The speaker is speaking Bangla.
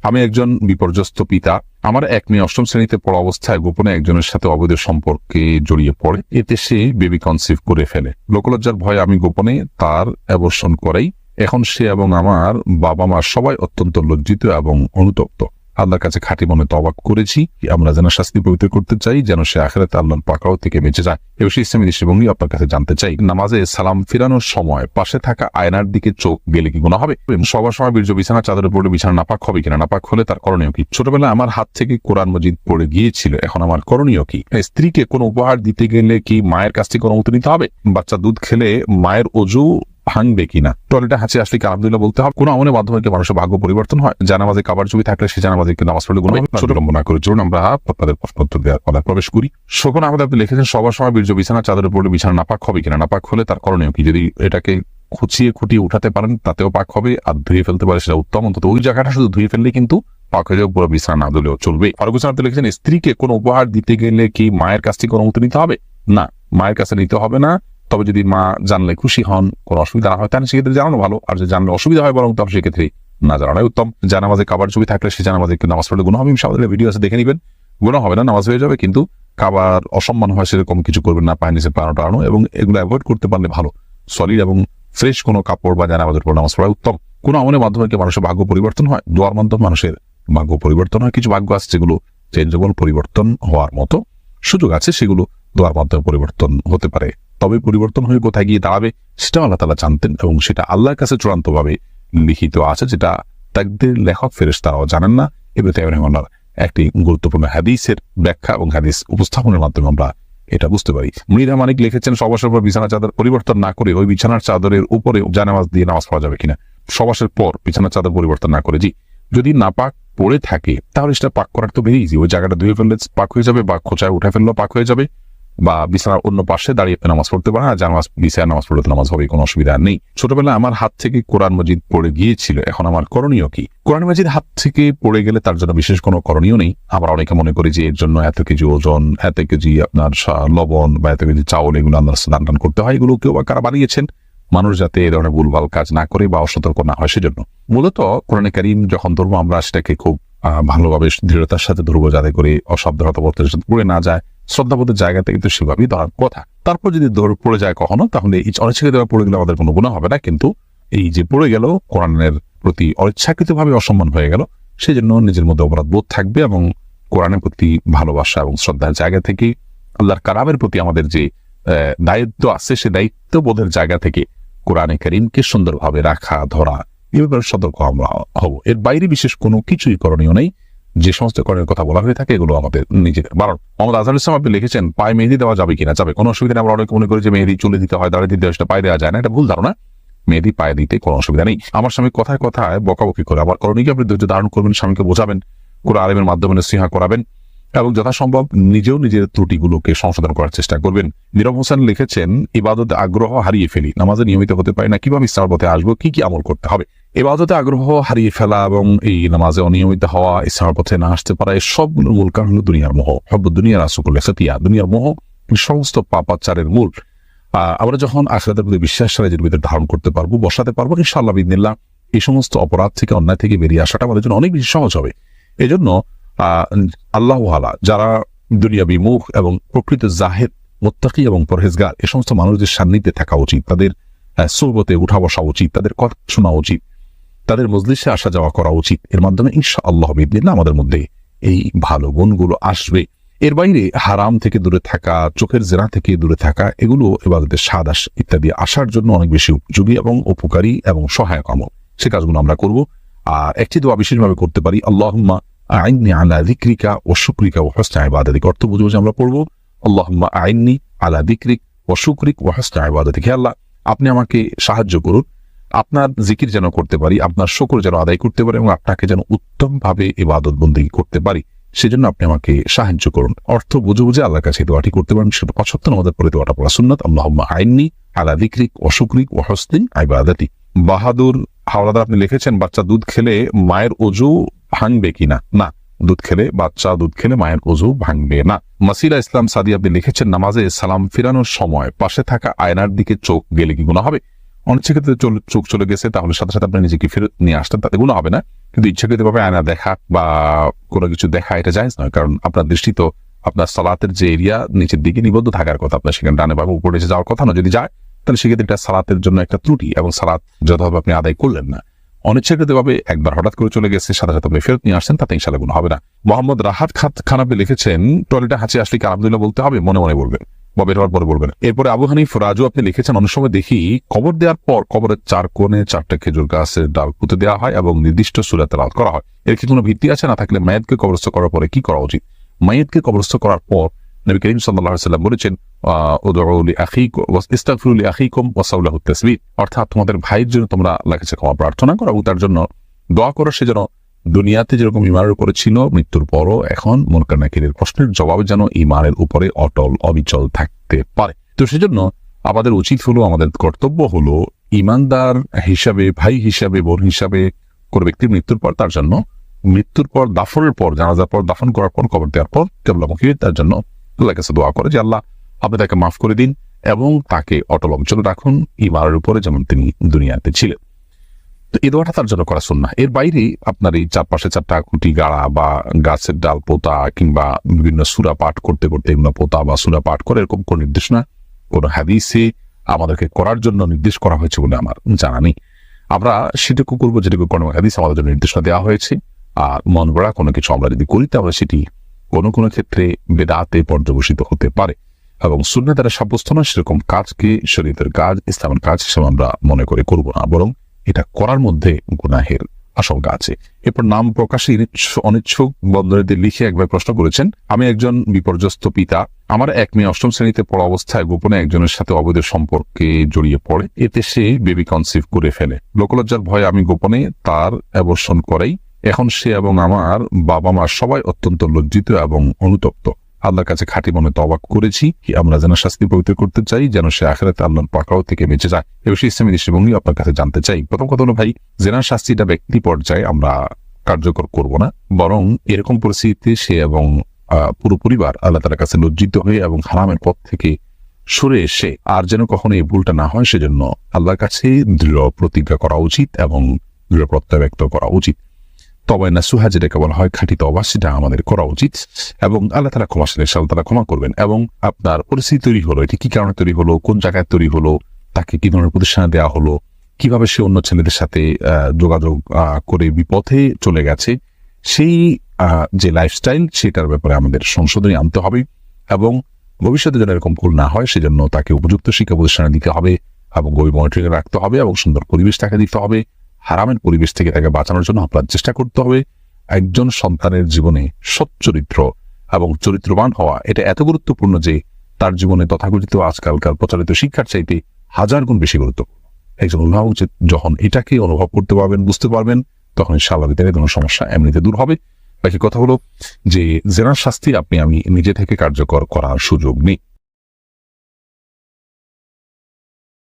আমি একজন বিপর্যস্ত পিতা। আমার এক মেয়ে অষ্টম শ্রেণীতে পড়া অবস্থায় গোপনে একজনের সাথে অবৈধ সম্পর্কে জড়িয়ে পড়ে। এতে সে বেবি কনসিভ করে ফেলে। লোকলজ্জার ভয়ে আমি গোপনে তার অ্যাবর্শন করাই। এখন সে এবং আমার বাবা মা সবাই অত্যন্ত লজ্জিত এবং অনুতপ্ত। আল্লাহর কাছে খাঁটি মনে তওবা করেছি, আমরা যেন শাস্তি পবিত্র করতে চাই, যেন সে আখিরাতে আল্লাহর পাকড়াও থেকে বেঁচে যায়। এ বিষয়ে ইসলামী দৃষ্টিভঙ্গি আপনার কাছে জানতে চাই। নামাজে সালাম ফিরানোর সময় পাশে থাকা আয়নার দিকে চোখ গেলে কি গুনাহ হবে? সবার সময় বীর্য বিছানা চাদরে পড়লে বিছানা নাপাক হবে কিনা? নাপাক হলে তার করণীয় কি? ছোটবেলায় আমার হাত থেকে কোরআন মজিদ পড়ে গিয়েছিল, এখন আমার করণীয় কি? স্ত্রীকে কোনো উপহার দিতে গেলে কি মায়ের কাছ থেকে অনুমতি নিতে হবে? বাচ্চা দুধ খেলে মায়ের ওযু ভাঙবে কিনা? টয়লেটে হাঁচি আসলে কি আলহামদুলিল্লাহ বলতে হবে? কোন আমলের মাধ্যমে কি মানুষের ভাগ্য পরিবর্তন হয়? জানামাজে কাবার ছবি থাকলে সে জানামাজে কি নামাজ পড়লে গুনাহ হবে? ছোট লম্বনা করে চলুন আমরা আপনাদের প্রশ্নোত্তর দেওয়ার পালায় প্রবেশ করি। শোভন আহমেদ আপনি লিখেছেন, সবার সময় বীর্য বিছানা চাদরে পড়লে বিছানা নাপাক হবে কিনা? নাপাক হলে তার করণীয় কি? যদি এটাকে খুঁটিয়ে উঠাতে পারেন তাতেও পাক হবে, আর ধুয়ে ফেলতে পারে সেটা উত্তম। অন্তত ওই জায়গাটা শুধু ধুয়ে ফেললে কিন্তু পাক হয়ে যাবে, পুরো বিছানা না ধুলেও চলবে। ফারুক হোসেন আপনি লিখেছেন, স্ত্রীকে কোনো উপহার দিতে গেলে কি মায়ের কাছ থেকে অনুমতি নিতে হবে? না, মায়ের কাছে নিতে হবে না। তবে যদি মা জানলে খুশি হন, কোনো অসুবিধা না হয়, তাহলে সেক্ষেত্রে জানানো ভালো। আর যদি জানলে অসুবিধা হয় বরং তবে সেক্ষেত্রে না জানানোই উত্তম। জানামাজে কাবার ছবি থাকলে সে জানামাজে নামাজ পড়লে গুনাহ হবে। আমাদের ভিডিও আছে, দেখে নিবেন। গুনাহ হবে না, নামাজ হয়ে যাবে, কিন্তু কাবার অসম্মান হয় সেরকম কিছু করবেন না, পায়ের নিচে পানো টানো, এবং এগুলো অ্যাভয়েড করতে পারলে ভালো। সলিড এবং ফ্রেশ কোনো কাপড় বা জানামাজের পর নামাজ পড়া উত্তম। কোনো আমলের মাধ্যমে কি মানুষের ভাগ্য পরিবর্তন হয়? দোয়ার মাধ্যমে মানুষের ভাগ্য পরিবর্তন হয়। কিছু ভাগ্য আছে যেগুলো চেঞ্জেবল, পরিবর্তন হওয়ার মতো সুযোগ আছে, সেগুলো দোয়ার মাধ্যমে পরিবর্তন হতে পারে। তবে পরিবর্তন হয়ে কোথায় গিয়ে দাঁড়াবে সেটা আল্লাহ তাআলা জানতেন, এবং সেটা আল্লাহর কাছে চূড়ান্তভাবে লিখিত আছে, যেটা তাকদীর লেখক ফেরেশতারাও জানেন না। ইবনে তাইমিয়া রাহিমাহুল্লাহ একটি গুরুত্বপূর্ণ হাদিসের ব্যাখ্যা এবং হাদিস উপস্থাপনের মাধ্যমে আমরা এটা বুঝতে পারি। মীরা মানিক লিখেছেন, সবাসের পর বিছানা চাদর পরিবর্তন না করে ওই বিছানার চাদরের উপরে জানামাজ দিয়ে নামাজ পড়া যাবে কিনা? সবাসের পর বিছানার চাদর পরিবর্তন না করে, জি। যদি নাপাক পড়ে থাকে তাহলে সেটা পাক করার তো বেরিয়ে ওই জায়গাটা ধুয়ে ফেললে পাক হয়ে যাবে, বা খোঁচায় উঠে ফেললেও পাক হয়ে যাবে, বা বিছানার অন্য পাশে দাঁড়িয়ে নামাজ পড়তে পারে। আর জানামাজ বিছানায় নামাজ পড়তে নামাজ হবে, কোনো অসুবিধা নেই। ছোটবেলায় আমার হাত থেকে কোরআন মজিদ পড়ে গিয়েছিল, এখন আমার করণীয় কি? কোরআন মজিদ হাত থেকে পড়ে গেলে তার জন্য বিশেষ কোনো করণীয় নেই। আমরা অনেকে মনে করি যে এর জন্য এত কেজি ওজন, এত কেজি আপনার লবণ বা এত কেজি চাউল এগুলো আল্লাহ স্নান টান করতে হয়। এগুলো কেউ বা কারা বানিয়েছেন, মানুষ যাতে এ ধরনের ভুলভাল কাজ না করে বা অসতর্ক না হয় সেজন্য। মূলত কোরআনে কারীম যখন ধরবো আমরা সেটাকে খুব ভালোভাবে দৃঢ়তার সাথে ধরবো, যাতে করে অসাবধানতা পড়ে না যায়। শ্রদ্ধাবোধের জায়গাতে কিন্তু সেভাবেই ধরার কথা। তারপর যদি পড়ে যায় কখনো, তাহলে অনিচ্ছাকৃত পড়ে গেলে আমাদের কোনো গুনাহ হবে না। কিন্তু এই যে পড়ে গেল, কোরআনের প্রতি অনিচ্ছাকৃতভাবে অসম্মান হয়ে গেল, সেই জন্য নিজের মধ্যে অপরাধ বোধ থাকবে, এবং কোরআনের প্রতি ভালোবাসা এবং শ্রদ্ধার জায়গা থেকে আল্লাহর কালামের প্রতি আমাদের যে দায়িত্ব আছে, সে দায়িত্ব বোধের জায়গা থেকে কোরআনে কারীমকে সুন্দরভাবে রাখা ধরা, এ ব্যাপারে সতর্ক আমরা হব। এর বাইরে বিশেষ কোনো কিছুই করণীয় নেই। যে সমস্ত করণের কথা বলা হয়ে থাকে এগুলো আমাদের নিজেদের বারণ। মোহাম্মদ আজহার ইসলাম আপনি লিখেছেন, পায়ে মেহেদি দেওয়া যাবে কিনা? যাবে, কোনো অসুবিধা নেই। আমরা অনেক মনে করি যে মেহেদি চুলে দিতে হয়, দাঁড়িয়ে দিতে হয়, সেটা পায়ে দেওয়া যায় না, এটা ভুল ধারণা। মেহেদি পায়ে দিতে কোনো অসুবিধা নেই। আমার স্বামী কথায় কথায় বকাবকি করে, আবার করণীয় কি? আপনি ধৈর্য ধারণ করবেন, স্বামীকে বোঝাবেন, কোনো আলেমের মাধ্যমে নসিহত করাবেন, এবং যথাসম্ভব নিজেও নিজের ত্রুটিগুলোকে সংশোধন করার চেষ্টা করবেন। নীরব হোসেন লিখেছেন, ইবাদতে আগ্রহ হারিয়ে ফেলি, নামাজে নিয়মিত হতে পারি না, কিভাবে ইসলামের পথে আসবো, কি কি আমল করতে হবে? ইবাদতে আগ্রহ হারিয়ে ফেলা এবং এই নামাজে অনিয়মিত হওয়া, ইসলামের পথে না আসতে পারা, এই সবগুলোর মূল কারণ হলো দুনিয়ার মোহ। হব্বুদ দুনিয়া রাসুকুল সাতিয়া, দুনিয়ার মোহ সমস্ত পাপাচারের মূল। আমরা যখন আখিরাতের প্রতি বিশ্বাস নিজের ভিতরে ধারণ করতে পারবো, বসাতে পারবো, ইনশাআল্লাহ বিইذনিল্লাহ এই সমস্ত অপরাধ থেকে, অন্যায় থেকে বেরিয়ে আসাটা আমাদের জন্য অনেক বেশি সহজ হবে। এই জন্য আল্লাহ ওয়ালা যারা দুনিয়া বিমুখ এবং প্রকৃত জাহেদ, মুত্তাকি এবং পরহেজগার, এই সমস্ত মানুষদের সান্নিধ্যে থাকা উচিত, তাদের সোহবতে উঠা বসা উচিত, তাদের কথা শোনা উচিত, তাদের মজলিসে আসা যাওয়া করা উচিত। এর মাধ্যমে ইনশাআল্লাহ বিইذনিল্লাহ আমাদের মধ্যে এই ভালো গুণগুলো আসবে। এর বাইরে হারাম থেকে দূরে থাকা, চোখের জেনা থেকে দূরে থাকা, এগুলো ইবাদতের স্বাদ ইত্যাদি আসার জন্য অনেক বেশি উপযোগী এবং উপকারী এবং সহায়ক আমল। সে কাজগুলো আমরা করব। আর একটি দোয়া বিশেষভাবে করতে পারি, আল্লাহুম্মা আইন্নি আলা যিকরিকা ওয়া শুকরিকা ওয়া হুসনি ইবাদাতিক। অর্থ বুঝে বুঝে আমরা পড়বো, আল্লাহুম্মা আইন্নি আলা যিকরিক ওয়া শুকরিক ওয়া হুসনি ইবাদাতিক। হে আল্লাহ, আপনি আমাকে সাহায্য করুন, আপনার জিকির যেন করতে পারি, আপনার শুকর যেন আদায় করতে পারি, এবং আপনাকে যেন উত্তমভাবে ইবাদত বন্দেগী করতে পারি, সেজন্য আপনি আমাকে সাহায্য করুন। অর্থ বুঝে বুঝে আল্লাহর কাছে দোয়াটি করতে পারেন। সেটা 75 আমাদের পরে দোয়াটা পড়া সুন্নাত। আল্লাহুম্মা আইন্নি আলা যিকরিক ওয়া শুকরিক ওয়া হুসনি ইবাদাতিক। বাহাদুর হাওলাদার আপনি লিখেছেন, বাচ্চা দুধ খেলে মায়ের ওযু ভাঙবে কিনা? না, বাচ্চা দুধ খেলে মায়ের ওযু ভাঙবে না। মাসিরা ইসলাম সাদি আপনি লিখেছেন, নামাজে সালাম ফিরানোর সময় পাশে থাকা আয়নার দিকে চোখ গেলে কি গুনাহ হবে? অনিচ্ছাকৃত চোখ চলে গেছে, তাহলে সাথে সাথে আপনি নিজেকে ফেরত নিয়ে আসতেন, তাতে কোনো হবে না। কিন্তু ইচ্ছাকৃতভাবে আয়না দেখা বা কোনো কিছু দেখা এটা জায়েজ নয়, কারণ আপনার দৃষ্টি তো আপনার সালাতের যে এরিয়া নিচের দিকে নিবদ্ধ থাকার কথা, আপনার সেখানে ডানে বা উপরে যাওয়ার কথা না। যদি যায় তাহলে সেক্ষেত্রে এটা সালাতের জন্য একটা ত্রুটি এবং সালাত যথাভাবে আপনি আদায় করলেন না। অনিচ্ছাকৃতভাবে একবার হঠাৎ করে চলে গেছে, সাথে সাথে আপনি ফেরত নিয়ে আসছেন, তাতে ইনশাআল্লাহ গুনাহ হবে না। মোহাম্মদ রাহাত খানাপি লিখেছেন, টয়লেটে হাঁচি আসলে কি আলহামদুলিল্লাহ বলতে হবে? মনে মনে বলবেন বা বের হওয়ার পরে বলবেন। এরপরে আবু হানিফ রাজু আপনি লিখেছেন, অনেক সময় দেখি কবর দেওয়ার পর কবরের 4 কোণে 4টা খেজুর গাছের ডাল পুঁতে দেওয়া হয় এবং নির্দিষ্ট সূরা তেলাওয়াত করা হয়। এর কি কোনো ভিত্তি আছে? না থাকলে মাইয়াতকে কবরস্থ করার পরে কি করা উচিত? মাইয়াতকে কবরস্থ করার পর নবী করিম সাল্লাল্লাহু আলাইহি ওয়াসাল্লাম বলেছেন, উদউ লিআখিকুম ওয়াস্তাগফিরু লিআখিকুম ওয়াসাউ লাহু তাসবিহ, অর্থাৎ তোমাদের ভাইয়ের জন্য তোমরা আল্লাহর কাছে ক্ষমা প্রার্থনা করো এবং তার জন্য দোয়া করো, সে যেন দুনিয়াতে যেরকম ঈমানের উপরে ছিল, মৃত্যুর পরও এখন মুনকার নাকিরের প্রশ্নের জবাবে যেন ঈমানের উপরে অটল অবিচল থাকতে পারে। তো সেজন্য আমাদের উচিত হলো, আমাদের কর্তব্য হলো ঈমানদার হিসাবে, ভাই হিসাবে, বোন হিসাবে কোনো ব্যক্তির মৃত্যুর পর তার জন্য, মৃত্যুর পর দাফনের পর, জানাজার পর, দাফন করার পর, কবর দেওয়ার পর কিবলামুখী তার জন্য আল্লাহর কাছে দোয়া করে যে আল্লাহ আপনি তাকে মাফ করে দিন এবং তাকে অটল অবিচল রাখুন ঈমানের উপরে যেমন তিনি দুনিয়াতে ছিলেন। তো এই দোয়াটা তার জন্য করা সুন্নাহ। এর বাইরে আপনার এই চারপাশে 4টা খুঁটি গাড়া বা গাছের ডাল পোতা কিংবা বিভিন্ন সূরা পাঠ করতে করতে এগুলো পোতা বা সূরা পাঠ করে এরকম কোন নির্দেশনা কোন হাদিসে আমাদেরকে করার জন্য নির্দেশ করা হয়েছে বলে আমার জানা নেই। আমরা সেটুকু করবো যেটুকু কোন হাদিস আমাদের জন্য নির্দেশনা দেওয়া হয়েছে। আর মন গড়া কোনো কিছু আমরা যদি করি তাহলে সেটি কোনো কোনো ক্ষেত্রে বেদাতে পর্যবসিত হতে পারে এবং সুন্নাহ দ্বারা সাব্যস্ত নয় সেরকম কাজকে শরীয়তের কাজ, ইসলামের কাজ হিসেবে আমরা মনে করে করব না, বরং এটা করার মধ্যে গুনাহের আশঙ্কা আছে। এরপর নাম প্রকাশে অনিচ্ছুক বন্ধনীতে লিখে একবার প্রশ্ন করেছেন, আমি একজন বিপর্যস্ত পিতা, আমার এক মেয়ে 8ম শ্রেণীতে পড়া অবস্থায় গোপনে একজনের সাথে অবৈধ সম্পর্কে জড়িয়ে পড়ে, এতে সে বেবি কনসিভ করে ফেলে। লোকলজ্জার ভয়ে আমি গোপনে তার অ্যাবর্শন করাই। এখন সে এবং আমার বাবা মা সবাই অত্যন্ত লজ্জিত এবং অনুতপ্ত। আল্লাহর কাছে খাঁটি মনে তওবা করেছি আমরা যেন শাস্তি পবিত্র করতে চাই, যেন সে আখিরাতে আল্লাহর পাকড়াও থেকে বেঁচে যায়। এ বিষয়ে ইসলামী দৃষ্টিভঙ্গি আপনার কাছে জানতে চাই। প্রথম কথা হলো ভাই, জেনার শাস্তিটা ব্যক্তি পর্যায়ে আমরা কার্যকর করব না, বরং এরকম পরিস্থিতিতে সে এবং পুরো পরিবার আল্লাহ তাআলার কাছে লজ্জিত হয়ে এবং হারামের পথ থেকে সরে এসে আর যেন কখনো এই ভুলটা না হয় সেজন্য আল্লাহর কাছে দৃঢ় প্রতিজ্ঞা করা উচিত এবং দৃঢ় প্রত্যয় ব্যক্ত করা উচিত। তবে নাসুহা যেটাকে বলা হয় খাঁটি তওবা, সেটা আমাদের করা উচিত এবং আল্লাহ তাআলা ক্ষমাশীল, ইনশাআল্লাহ তাআলা ক্ষমা করবেন। এবং আপনার পরিস্থিতি তৈরি হলো, এটি কি কারণে তৈরি হলো, কোন জায়গায় তৈরি হলো, তাকে কি ধরনের প্রতিষ্ঠানে দেওয়া হলো, কিভাবে সে অন্য ছেলেদের সাথে যোগাযোগ করে বিপথে চলে গেছে, সেই যে লাইফস্টাইল সেটার ব্যাপারে আমাদের সংশোধনী আনতে হবে এবং ভবিষ্যতে যেন এরকম ভুল না হয় সেজন্য তাকে উপযুক্ত শিক্ষা প্রতিষ্ঠানে দিতে হবে এবং গভীর মনিটরিং রাখতে হবে এবং সুন্দর পরিবেশ তাকে দিতে হবে। হারামের পরিবেশ থেকে তাকে বাঁচানোর জন্য আপনার চেষ্টা করতে হবে। একজন সন্তানের জীবনে সচ্চরিত্র এবং চরিত্রবান হওয়া এটা এত গুরুত্বপূর্ণ যে তার জীবনে তথাকথিত আজকালকার প্রচলিত শিক্ষার চাইতে 1000 গুণ বেশি গুরুত্বপূর্ণ। একজন অভিভাবক উচিত যখন এটাকে অনুভব করতে পারবেন, বুঝতে পারবেন, তখন ইনশাআল্লাহ ভিতরে কোনো সমস্যা এমনিতে দূর হবে। বাকি কথা হলো যে জেনার শাস্তি আমি নিজে থেকে কার্যকর করার সুযোগ নেই।